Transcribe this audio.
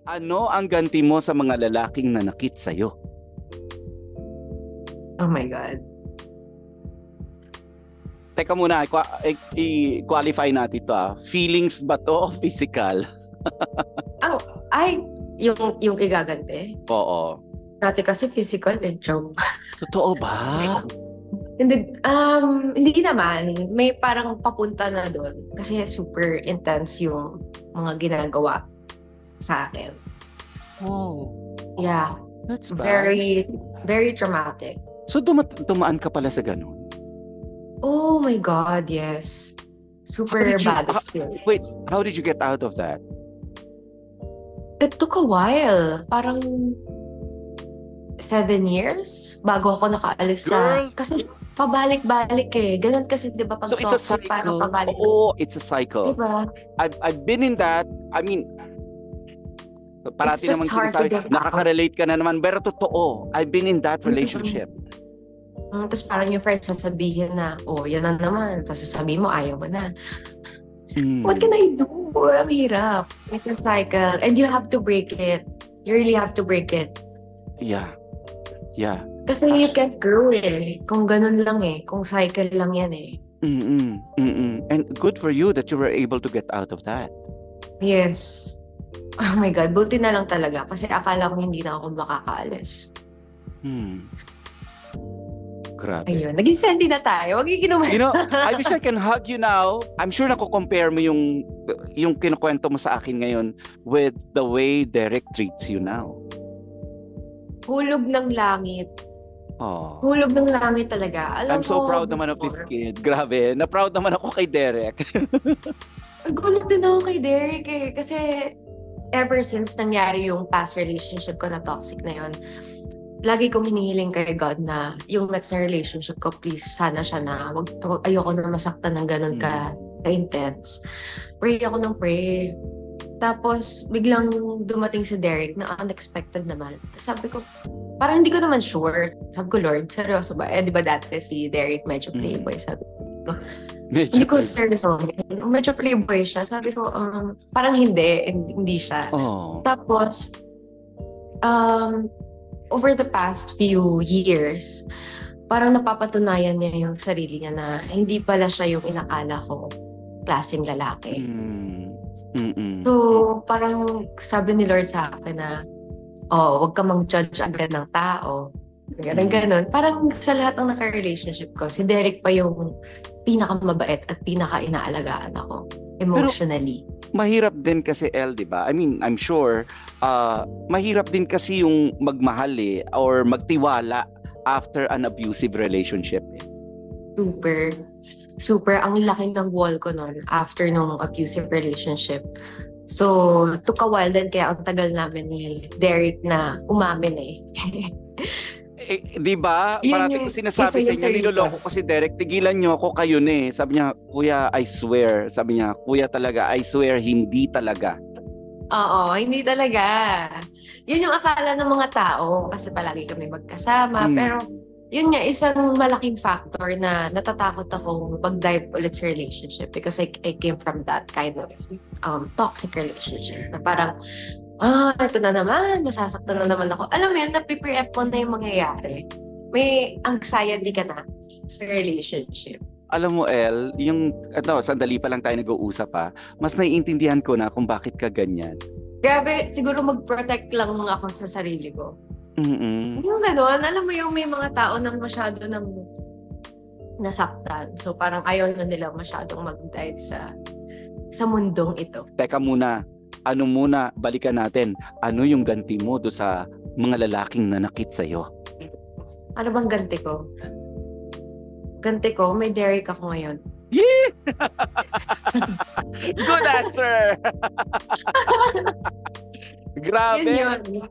Ano ang ganti mo sa mga lalaking nanakit sa'yo? Oh my God. Teka muna, i-qualify natin to ah. Feelings ba to o physical? Ang, ay, yung igaganti. Oo. Dati kasi physical eh, joke. Totoo ba? Hindi naman. May parang papunta na doon. Kasi super intense yung mga ginagawa sa akin. Oh, Yeah. that's bad. Very, very traumatic. So, tumaan ka pala sa ganun? Oh my God, yes. Super bad experience. Wait, how did you get out of that? It took a while. Parang 7 years bago ako nakaalis sa... Girl! Kasi pabalik-balik eh. Ganun kasi, di ba, pag So, it's a toxic, parang cycle. pabalik. Oo, it's a cycle. Diba? I've been in that. I mean, parati It's just namang hard to sinasabi, get out. nakaka-relate ka na naman. Pero totoo, I've been in that relationship. Tapos parang yung friends sasabihin na, oh, yan na naman. Tapos sasabihin mo, ayaw mo na. What can I do? Ang hirap. It's a cycle. And you have to break it. You really have to break it. Yeah. Yeah. Kasi you can't grow eh. Kung ganun lang eh. Kung cycle lang yan eh. And good for you that you were able to get out of that. Yes. Oh my God. Buti na lang talaga. Kasi akala ko hindi na ako makakaalis. Grabe. Ayun. Naging sandy na tayo. Magiginuman. You know, I wish I can hug you now. I'm sure nako-compare mo yung kinukwento mo sa akin ngayon with the way Derek treats you now. Hulog ng langit. Oh. Hulog ng langit talaga. Alam I'm so mo, proud naman of this kid. Grabe. Na-proud naman ako kay Derek. Gulat din ako kay Derek eh. Kasi ever since nangyari yung past relationship ko na toxic na yun, lagi kong hinihiling kay God na yung next na relationship ko, please, sana siya na. Ayoko na masaktan ng ganun ka-intense. Pray ako ng pray. Tapos, biglang dumating si Derek na unexpected naman. Sabi ko, parang hindi ko naman sure. Sabi ko, Lord, seryoso ba? Di ba dati si Derek medyo playboy? Sabi ko, hindi ko seryoso. Medyo playboy siya. Sabi ko, parang hindi siya. Oh. Tapos, over the past few years, parang napapatunayan niya yung sarili niya na hindi pala siya yung inakala ko klaseng lalaki. So, parang sabi ni Lord sa akin na, huwag ka mang-judge agad ng tao. Ganun. Parang sa lahat ng naka-relationship ko, si Derek pa yung pinakamabait at pinaka-inaalagaan ako emotionally. Pero, mahirap din kasi, El, di ba? I mean, I'm sure, mahirap din kasi yung magmahal or magtiwala after an abusive relationship. Super. Ang laki ng wall ko nun after nung abusive relationship. So, took a while din kaya ang tagal namin ni Derek na umamin eh. Di ba? Parati ko sinasabi sa inyo, niloloko ko si Derek, tigilan nyo ako, kayo na eh. Sabi niya, Kuya, I swear. Sabi niya, Kuya talaga, I swear, hindi talaga. Oo, hindi talaga. Yun yung akala ng mga tao kasi palagi kami magkasama. Pero yun nga, isang malaking factor na natatakot akong mag-dive ulit sa relationship because I came from that kind of toxic relationship na parang, ito na naman, masasaktan na naman ako. Alam mo yun, napipreempt mo na yung mangyayari. May anxiety ka na sa relationship. Alam mo, El, sandali pa lang tayo nag-uusap mas naiintindihan ko na kung bakit ka ganyan. Grabe, siguro mag-protect lang ako sa sarili ko. Yung gano'n, alam mo yung may mga tao nang masyado nang nasaktan. So parang ayaw na nila masyadong mag-dive sa mundong ito. Teka muna, balikan natin. Ano yung ganti mo do sa mga lalaking nanakit sa'yo? Ano bang ganti ko? Ganti ko, may Derek ako ngayon. Yeah! Good answer! Grabe. Yun.